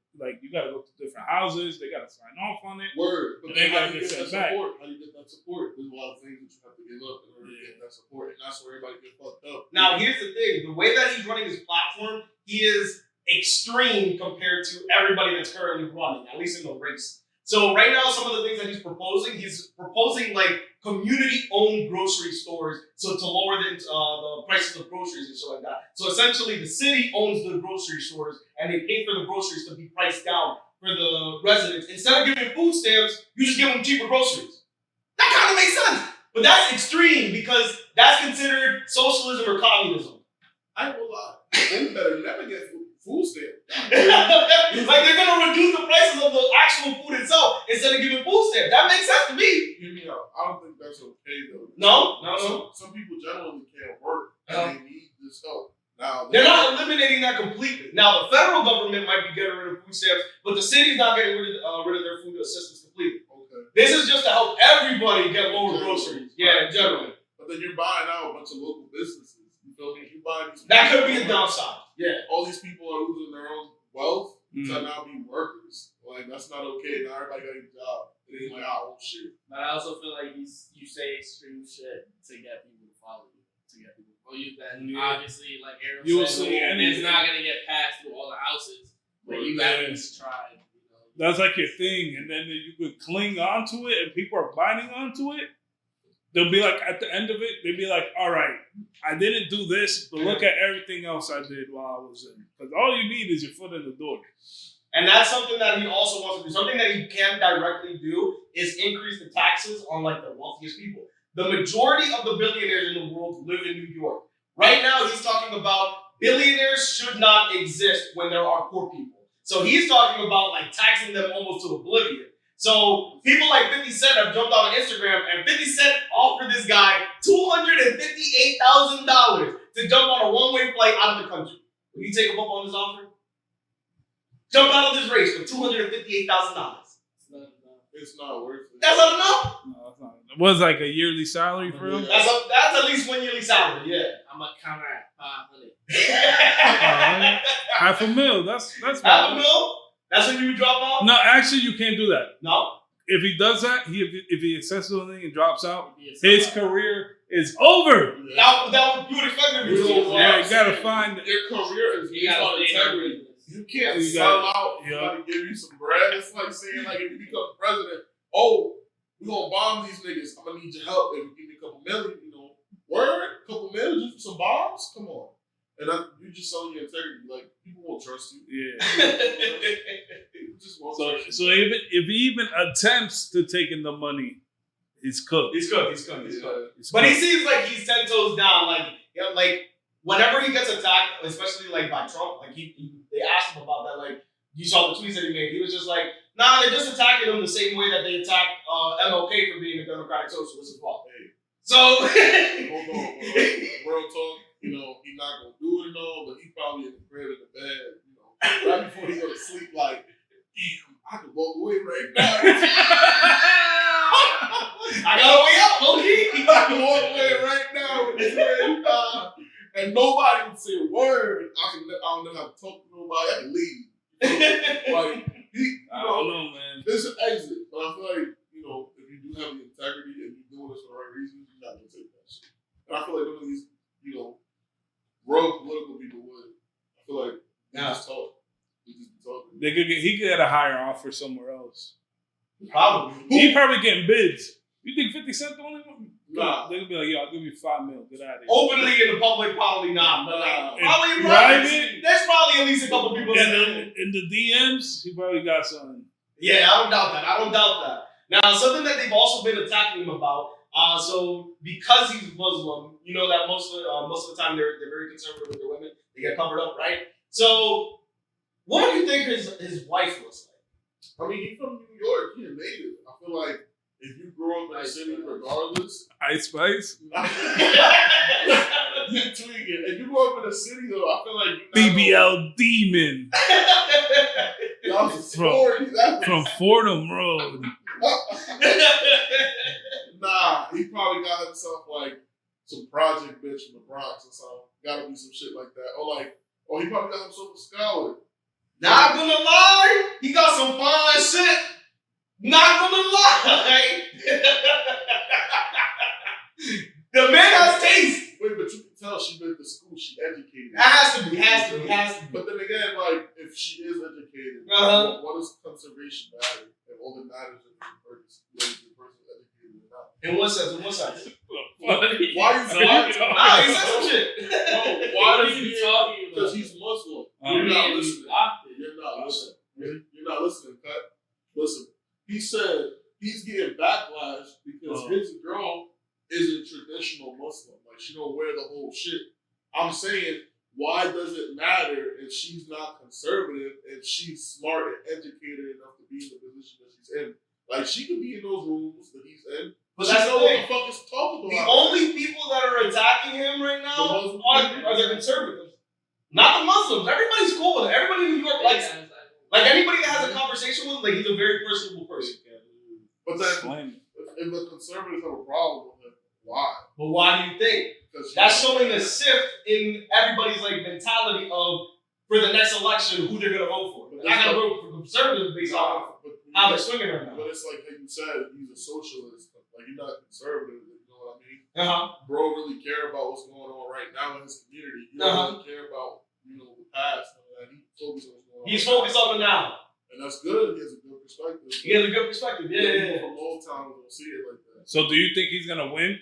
different houses. They gotta sign off on it. Word, but then how do you get set that back. support? How do you get that support? There's a lot of things that you have to give up in order to get that support, and that's where everybody gets fucked up. Now here's the thing: the way that he's running his platform, he is extreme compared to everybody that's currently running, at least in the race. So right now, some of the things that he's proposing like community-owned grocery stores, so to lower the prices of groceries and shit like that. So essentially, the city owns the grocery stores, and they pay for the groceries to be priced down for the residents. Instead of giving food stamps, you just give them cheaper groceries. That kind of makes sense, but that's extreme because that's considered socialism or communism. I ain't gonna lie, they better never get food stamps. Like they're gonna reduce the prices of the actual food itself instead of giving food stamps. That makes sense to me. Hear me out. I don't think that's okay though. No. Some people generally can't work and they need this help. Now they're not eliminating that completely. Now the federal government might be getting rid of food stamps, but the city's not getting rid of their food assistance completely. Okay. This is just to help everybody get lower groceries. Yeah, in general. But then you're buying out a bunch of local businesses. You feel me? You buying these. That could be a downside. Yeah. All these people are losing their own wealth to now be workers. Like that's not okay. Now everybody got a job. It ain't like shit. But I also feel like you say extreme shit to get people to follow you. To get people to follow you. Then obviously, like Aaron said, it's not gonna get passed through all the houses. But you gotta try. That's like your thing, and then you could cling onto it, and people are biting onto it. they'll be like, at the end of it, they'll be like, all right, I didn't do this, but look at everything else I did while I was in. Because all you need is your foot in the door. And that's something that he also wants to do. Something that he can directly do is increase the taxes on like the wealthiest people. The majority of the billionaires in the world live in New York. Right now, he's talking about billionaires should not exist when there are poor people. So he's talking about like taxing them almost to oblivion. So people like 50 Cent have jumped on Instagram, and 50 Cent offered this guy $258,000 to jump on a one-way flight out of the country. Will you take him up on this offer? Jump out of this race for $258,000. It's not worth it. That's not enough? No, that's not. It was like a yearly salary for him. That's at least 1 yearly salary, yeah. I'm gonna counter at 500. $500,000. That's $500,000? valid. That's when you would drop off? No, actually, you can't do that. No? If he does that, if he accepts something and drops out, his career is over. That you would expect him to be over. Yeah, you gotta find. Your career is based on integrity. You can't You sell got- out for somebody to give you some bread. It's like saying, like, if you become president, oh, we gonna bomb these niggas. I'm gonna need your help. If you give me a couple million, word, a couple million just for some bombs? Come on. And you just selling your integrity. Like, people won't trust you. Yeah. People just won't trust you. So even if he even attempts to take in the money, he's cooked. He's cooked. He's But he cooked. seems like he's 10 toes down. Like whenever he gets attacked, especially like by Trump, like they asked him about that. Like you saw the tweets that he made. He was just like, nah, they're just attacking him the same way that they attacked MLK for being a democratic socialist as well. So Hold on. Real talk, he's not gonna do it and all, but he probably in the crib in the bed, right before he go to sleep, like, damn, I could walk away right now. I got a way out, okay? I can walk away right now with this red and nobody would say a word. I don't know how to talk to nobody. I can leave. Like, I don't know, man. There's an exit, but I feel like, if you do have the integrity and you're doing this for the right reasons, you're not gonna take that shit. And I feel like none of these, rogue political people would. I feel like they just talk. They just be talking. He could get a higher offer somewhere else. Probably. He probably getting bids. You think 50 Cent the only one? Nah. They're gonna be like, yo, I'll give you $5 million. Get out of here. Openly in the public, probably not. But probably in private, private, there's probably at least a couple people that know. In the DMs, he probably got something. Yeah, I don't doubt that. Now, something that they've also been attacking him about. So because he's Muslim, you know that most of the time they're very conservative with their women. They get covered up, right? So, what do you think his wife looks like? I mean, he's from New York. He's a native. I feel like if you grow up in a city, regardless, Ice Spice? you tweaking. If you grow up in a city, though, I feel like you're BBL Demon y'all from Fordham Road. Nah, he probably got himself like some project bitch from the Bronx or something. Gotta be some shit like that. Or he probably got himself a scholar. Not gonna lie, he got some fine shit. Not gonna lie. The man has taste. Wait, but you can tell she been to school, she educated. It has to be. But then again, like, if she is educated, what does conservation matter? And all that matters is whether the person's educated or not. In what sense? Why are you talking? Nah, he said some shit. No, why are you talking? Because he's Muslim. You're not listening. You're not listening, Pat. Listen, he said he's getting backlash because his girl isn't traditional Muslim. Like, she don't wear the whole shit. I'm saying, why does it matter if she's not conservative, if she's smart and educated enough to be in the position that she's in? Like, she could be in those rooms that he's in. But she that's know the what thing. the fuck is talking about. The only people that are attacking him right now are the conservatives. Not the Muslims. Everybody's cool with it. Everybody in New York likes him. Like, anybody that has a conversation with him, like, he's a very personable person. But then, if the conservatives have a problem with it, why? But why do you think? That's showing a shift in everybody's like mentality of for the next election who they're gonna vote for. They're not gonna vote for conservatives based on how they're swinging right now. But it's like you said, he's a socialist. Like, you're not conservative. You know what I mean? Bro really care about what's going on right now in his community. You don't really care about the past. He focuses on what's going on. He's focused on the now. And that's good. He has a good perspective. He has a good perspective. Yeah. From old time, we don't see it like that. So do you think he's gonna win?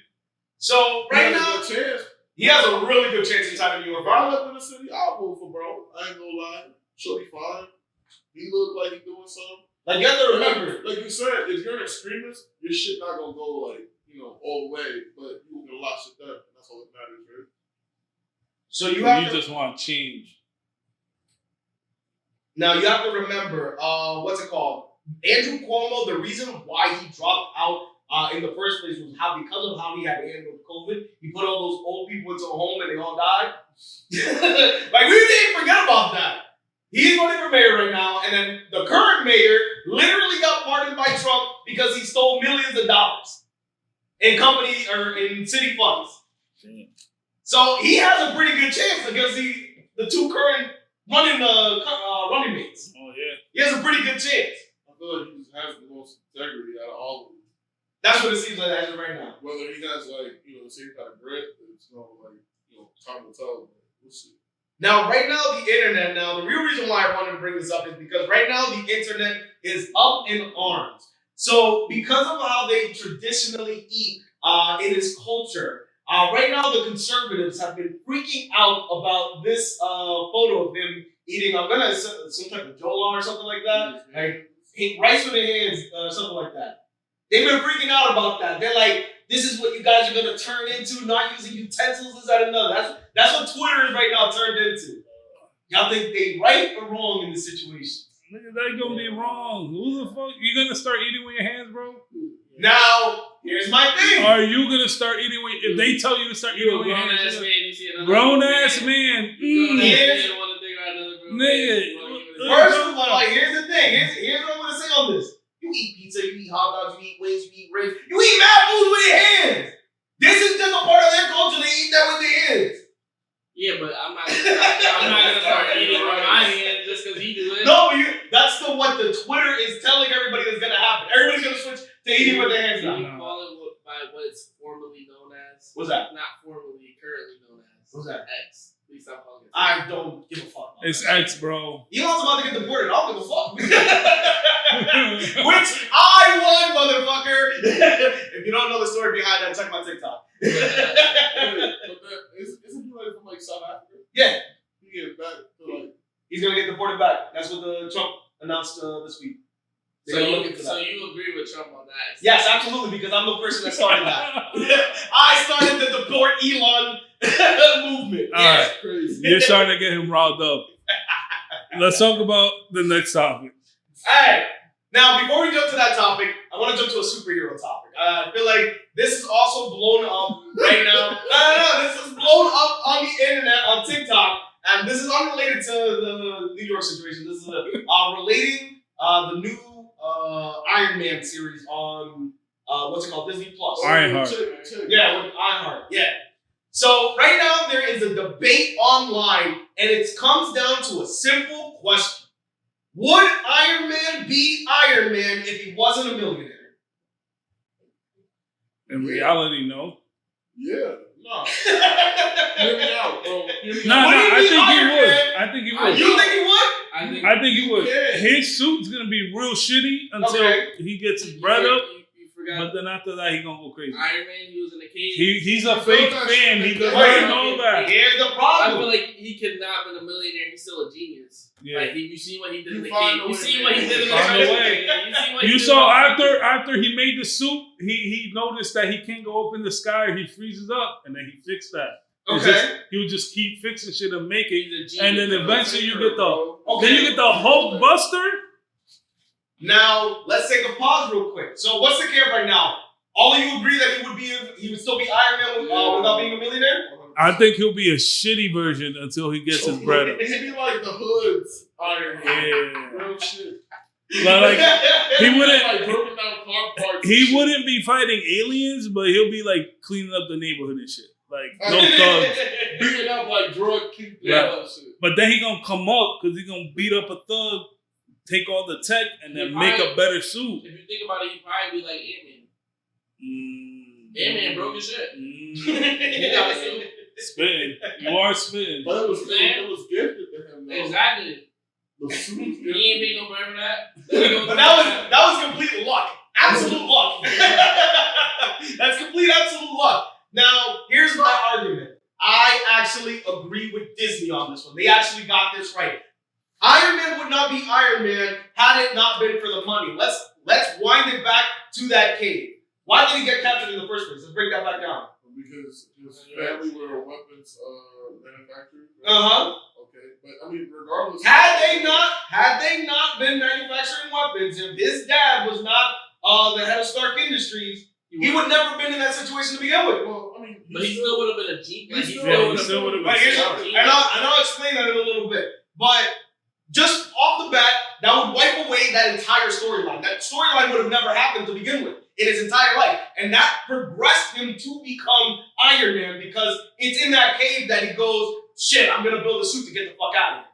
So right He has a now, good chance. he has a really good chance inside of New York. If I lived in the city, I'll vote for bro. I ain't gonna lie. Shorty fine. He look like he doing something. Like you have to remember. Like you said, if you're an extremist, your shit not gonna go like, all the way, but you gonna get a lot of shit done. That's all that matters, right? So you have You to just want change. now you have to remember, what's it called? Andrew Cuomo, the reason why he dropped out in the first place was because of how he had handled COVID. He put all those old people into a home and they all died. Like we didn't forget about that. He's running for mayor right now, and then the current mayor literally got pardoned by Trump because he stole millions of dollars in company or in city funds. Damn. So he has a pretty good chance against the two current running mates. Oh yeah. He has a pretty good chance. I feel like he just has the most integrity out of all of them. That's what it seems like as of right now. Whether he has the same kind of grit, it's time will tell. But we'll see. Now, right now, the internet, the real reason why I wanted to bring this up is because right now the internet is up in arms. So because of how they traditionally eat in its culture, right now the conservatives have been freaking out about this photo of him eating, some type of jola or something like that. Like rice with their hands, something like that. They've been freaking out about that. They're like, this is what you guys are going to turn into, not using utensils, this, that, and another. That's what Twitter is right now turned into. Y'all think they right or wrong in this situation? Nigga, that gonna be wrong. Who the fuck? You gonna start eating with your hands, bro? Now, here's my thing. Are you gonna start eating with? If they tell you to start eating with your Grown hands, ass man, you see another grown ass man. Here's- Nigga. First of all, here's the thing. Here's what I'm going to say on this. You eat pizza, you eat hot dogs, you eat wings, you eat ribs. You eat mad food with your hands. This is just a part of their culture. They eat that with their hands. Yeah, but I'm not gonna start eating with my hands just because he do it. No, but that's what the Twitter is telling everybody that's going to happen. Everybody's going to switch to eating with their hands Can now. you call it by what it's formerly known as? What's that? Not formerly, currently known as. What's that? X. Please stop calling it. I don't give a fuck. It's X, bro. Elon's about to get deported. I don't give a fuck. Which I won, motherfucker. If you don't know the story behind that, check my TikTok. But isn't he like from South Africa? Yeah. He get back to He's going to get deported back. That's what the Trump announced this week. So you agree with Trump on that? Yes, absolutely, because I'm the person that started that. I started the deport Elon movement. All right. crazy. You're starting to get him riled up. Let's talk about the next topic. Alright, now before we jump to that topic, I want to jump to a superhero topic. I feel like this is also blown up right now. No, this is blown up on the internet, on TikTok, and this is unrelated to the New York situation. This is relating the new Iron Man series on what's it called? Disney Plus. Ironheart. Yeah, with Ironheart. Yeah. So right now there is a debate online, and it comes down to a simple question: would Iron Man be Iron Man if he wasn't a millionaire? In reality, no. Yeah. No. Hear me out, bro. Hear me No, out. I think he Iron would. Man? I think he would. You think he would? I think he would. Yeah. His suit's gonna be real shitty until Okay. he gets his bread up, You forgot but then after that he gonna go crazy. Iron Man. He was in the cage. He's a fake fan. He does Wait, not know that. Here's the I feel problem. like he could not have been a millionaire. He's still a genius. Yeah. Like you see what he did in the find cage. a You way, see man. what he did in the Find a cage. way. You see what he You did saw in the after he made the suit, he noticed that he can't go up in the sky. He freezes up, and then he fixed that. It's Okay. just- he would just keep fixing shit and make it, He's a genius. and then eventually you get the Okay. then you get the Hulk Buster. Now let's take a pause real quick. So what's the camp right now? All of you agree that he would still be Iron Man without being a millionaire? I think he'll be a shitty version until he gets his bread up. He'd be like the Hood's Iron Man. Yeah. Real shit. Like he wouldn't. Like broken down car parts. He wouldn't be fighting aliens, but he'll be like cleaning up the neighborhood and shit. Like no thugs. Beating up like drug kingpin Right. and shit. But then he gonna come up because he gonna beat up a thug, take all the tech, and then make a better suit. If you think about it, he'd probably be like Ant-Man. Ant-Man broke his shit. He got a suit. Spitting. You are spitting. But it was gifted to him though. Exactly. The suit was He gifted. ain't paid no bread for that. But that was complete luck. Absolute luck. That's complete absolute luck. Now, here's my argument. I actually agree with Disney on this one. They actually got this right. Iron Man would not be Iron Man had it not been for the money. Let's wind it back to that cave. Why did he get captured in the first place? Let's break that back down. Because his family were weapons manufacturers. Uh-huh. Okay, but I mean, regardless. Had they not been manufacturing weapons, if his dad was not the head of Stark Industries, he would never have been in that situation to begin with. Well, I mean, But he still would have been a Jeep. Like, he Yeah, he still would have Like, been. and I'll explain that in a little bit. But just off the bat, that would wipe away that entire storyline. That storyline would have never happened to begin with in his entire life. And that progressed him to become Iron Man because it's in that cave that he goes, shit, I'm going to build a suit to get the fuck out of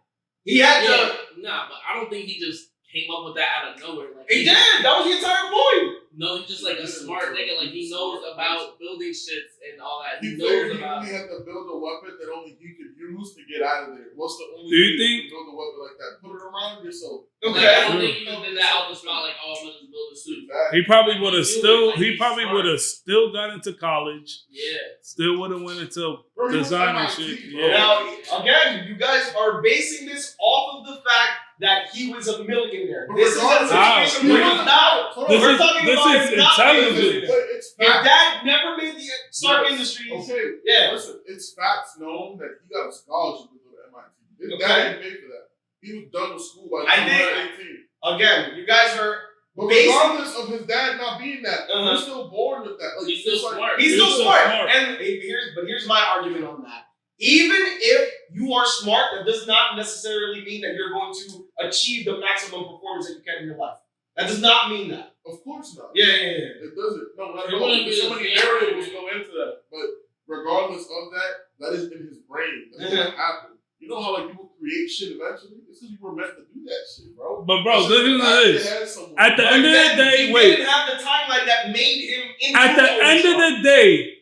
here. He had to... Nah, but I don't think he just came up with that out of nowhere. Like, He did. That was the entire point. No, he's just like a smart nigga. Like, he knows about building shits and all that. He He figured knows he about... only had to build a weapon that only he could use to get out of there. What's the only Do you way think- to build a weapon like that? Put it around yourself. Okay. Like, I don't think he did that out the spot. Like, oh, I'm gonna build a suit. He probably would have still. Like, He he's probably smart. would have still got into college. Yeah. Still would have went into Bro, he was design and MIT, shit. bro. Yeah. Now, again, you guys are basing this off of the fact that he was a millionaire. But This is a regardless- situation where he's not. Hold on. This We're is talking this about is him not intelligent. But it's Your fact. dad never made the Stark Yes. Industries. Okay, Yeah. listen, it's facts known that he got a scholarship to go to MIT. His Okay. dad didn't pay for that. He was done with school by I the think- time he was 18. Again, you guys are. But Basic- regardless of his dad not being that, Uh-huh. he's still born with that. Like, He's still it's like- smart. He's still He's so smart. smart. And here's my argument on that. Even if you are smart, that does not necessarily mean that you're going to achieve the maximum performance that you can in your life. That does not mean that. Of course not. Yeah. It doesn't. No, not at It all. wouldn't be So the many same. variables go into that. But regardless of that, that is in his brain. That's what happened. You know how like people create shit eventually? It's because you were meant to do that shit, bro. But bro, It's listen just to the this. fact they had someone. At the end of the day, He wait. didn't have the timeline that made him into At the Tony end of Stark. the day,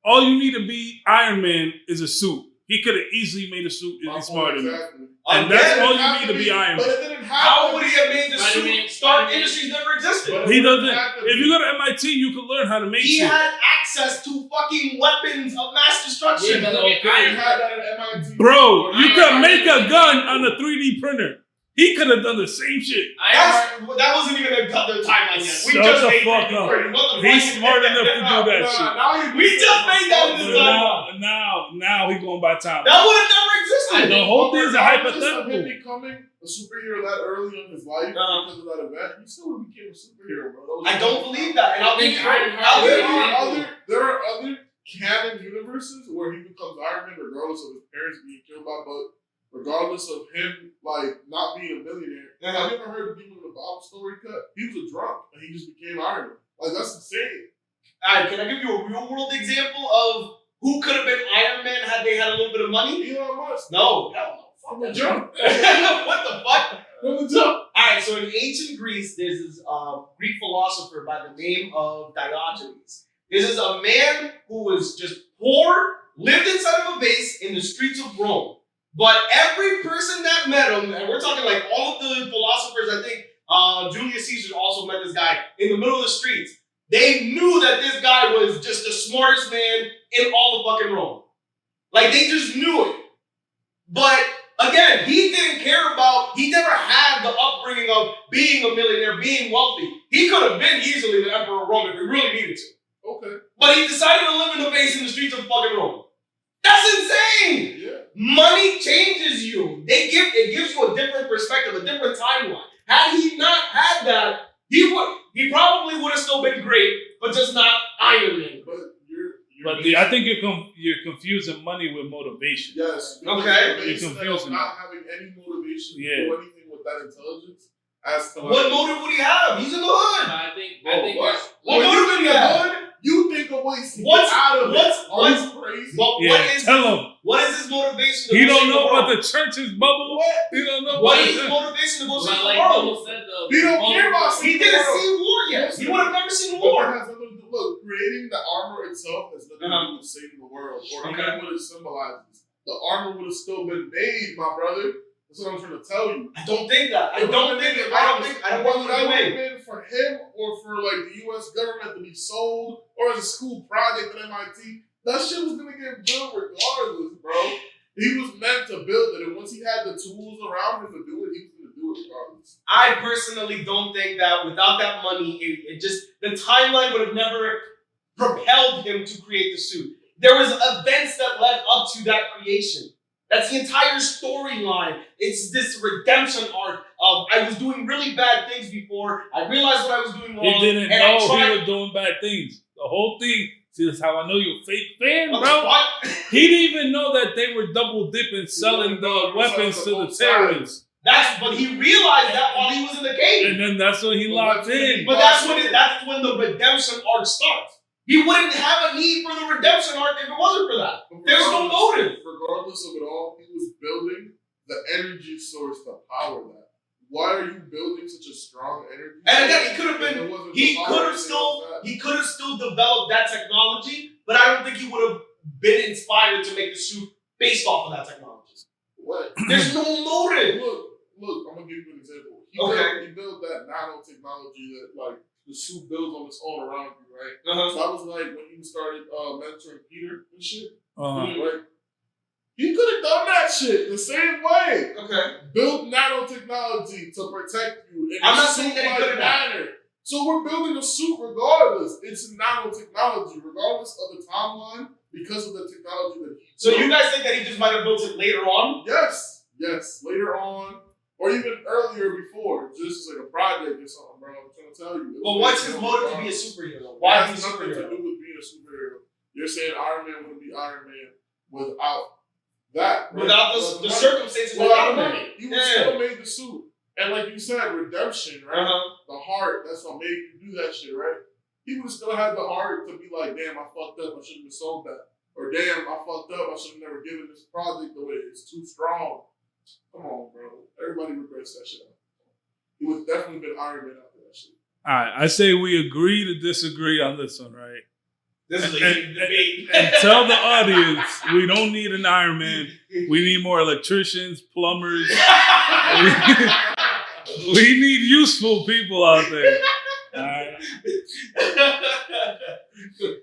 all you need to be Iron Man is a suit. He could have easily made a suit if My he's point, smart enough. exactly. And Again, that's It all didn't you have need to be Iron But Man. it didn't have How to would be. he have made the Spider-Man- suit? Stark Spider-Man- Industries never existed. But He it doesn't. didn't have to If be. you go to MIT, you can learn how to make He shit. had access to fucking weapons of mass destruction. Yeah, but look at He Iron had that at MIT. Bro, you Iron could Man- make a gun on a 3D printer. He could have done the same shit. That wasn't even the timeline yet. We Shut just the made fuck 3D up. printing. What the He's fuck? smart enough to do that shit. We just made that in this time. Now he going by time. That would have never existed. The whole thing's a Regardless of him hypothetical. becoming a superhero that early in his life because of that event, he still became a superhero, bro. I don't believe that, and I'll be There are other canon universes where he becomes Iron Man regardless of his parents being killed by, but regardless of him like not being a millionaire. Have you ever heard of Demon in the Bible story cut? He was a drunk and he just became Iron Man. Like that's insane. All right, can I give you a real world example of who could have been Iron Man had they had a little bit of money? Elon Musk. No, hell From no. the jump. What the fuck? From the jump. Alright, so in ancient Greece, there's this Greek philosopher by the name of Diogenes. This is a man who was just poor, lived inside of a vase in the streets of Rome. But every person that met him, and we're talking like all of the philosophers, I think Julius Caesar also met this guy in the middle of the streets. They knew that this guy was just the smartest man in all of fucking Rome. Like, they just knew it. But again, he didn't care about, he never had the upbringing of being a millionaire, being wealthy. He could have been easily the emperor of Rome if he really needed to. Okay. But he decided to live in the vase in the streets of fucking Rome. That's insane! Yeah. Money changes you. It gives you a different perspective, a different timeline. Had he not had that, he probably would have still been great, but just not Iron Man. But But I think you're confusing money with motivation. yes. Okay. You're confusing confusing. Not having any motivation to Yeah. do anything with that intelligence. As to What motive would he have? He's in the hood. I think what? What motive would he have? You think of ways to What's- get out of what's- it. Are you crazy? But Yeah, tell him. what is his motivation? He don't know about the church's bubble. He don't know What about is his it. motivation to go save But the like world? Bubble said, though, He don't care about He didn't see war yet. He would have never seen But war. that has nothing to do. Look, creating the armor itself has nothing to do with saving the world or Okay. even what it symbolizes. The armor would have still been made, my brother. The That's what I'm trying to tell you. I don't think that. I don't think Whether that would have way. been for him or for like the U.S. government to be sold or as a school project at MIT, that shit was gonna get built regardless, bro. He was meant to build it, and once he had the tools around him to do it, he was gonna do it regardless. I personally don't think that without that money, it just the timeline would have never propelled him to create the suit. There was events that led up to that creation. That's the entire storyline. It's this redemption arc of I was doing really bad things before. I realized what I was doing wrong. He didn't and know I tried- he was doing bad things. The whole thing. See, that's how I know you're a fake fan, What bro. the fuck? He didn't even know that they were double dipping, selling the weapons to the terrorists. But he realized that while he was in the cave. And then that's when he locked in. But that's when the redemption arc starts. He wouldn't have a need for the redemption arc if it wasn't for that. There's no motive. Regardless of it all, he was building the energy source to power that. Why are you building such a strong energy? And again, he could have still developed that technology, but I don't think he would have been inspired to make the suit based off of that technology. What? There's no motive. Look, I'm gonna give you an example. He built that nanotechnology that like the suit builds on its own around you, right? Uh-huh. So that was like when he started mentoring Peter and shit. Uh-huh. Right? He could have done that shit the same way. Okay. Build nanotechnology to protect you in I'm a not saying that he suit-like could've done. manner. So we're building a suit regardless. It's nanotechnology, regardless of the timeline, because of the technology that he So built. you guys think that he just might have built it later on? Yes, later on, or even earlier before, just like a project or something, bro. I'm trying to tell you. But what's his motive to be a superhero? Why Why it be a has nothing to superhero? do with being a superhero. You're saying Iron Man wouldn't be Iron Man without that. Right? Without the circumstances that without the happened. money. He would still made the suit. And like you said, redemption, right? Uh-huh. The heart, that's what made you do that shit, right? He would have still had the heart to be like, damn, I fucked up, I shouldn't have sold that. Or damn, I fucked up, I should have never given this project away. It's too strong. Come on, bro. Everybody regrets that shit. He would definitely been Iron Man after that shit. All right, I say we agree to disagree on this one, right? This is a heated debate. And tell the audience we don't need an Iron Man. We need more electricians, plumbers. We need useful people out there. All right.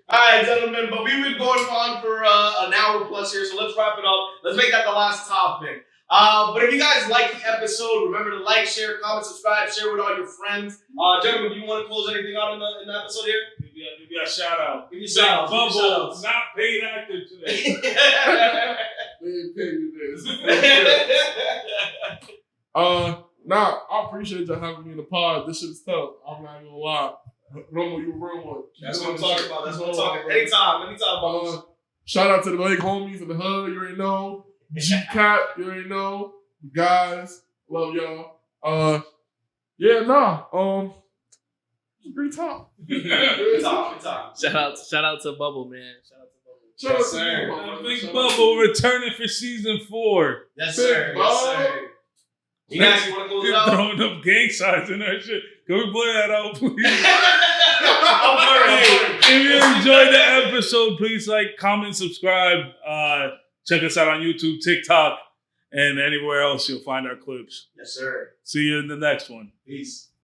All right, gentlemen, but we've been going on for an hour plus here, so let's wrap it up. Let's make that the last topic. But if you guys like the episode, remember to like, share, comment, subscribe, share with all your friends. Gentlemen, do you want to close anything out in the episode here? Give you a shout out. Give me a shout out. Fumbles, not paid actor today. They ain't paying you this. Nah, I appreciate y'all having me in the pod. This shit is tough. I'm not gonna lie. Romo, you a real one. That's what I'm talking about. That's what I'm talking about. Anytime, boss. Shout out to the big homies in the hood. You already know. G-Cap, you already know. Guys, love y'all. Great talk. Good talk. Shout out to Bubble, man. Shout out Yes, to sir. you, man. Big Shout out Bubble returning for season 4. Yes, sir. Yes, sir. You guys, you want to close it He's out? throwing up gang signs and that shit. Can we play that out, please? I'm If you enjoyed the episode, please like, comment, subscribe. Check us out on YouTube, TikTok, and anywhere else you'll find our clips. Yes, sir. See you in the next one. Peace.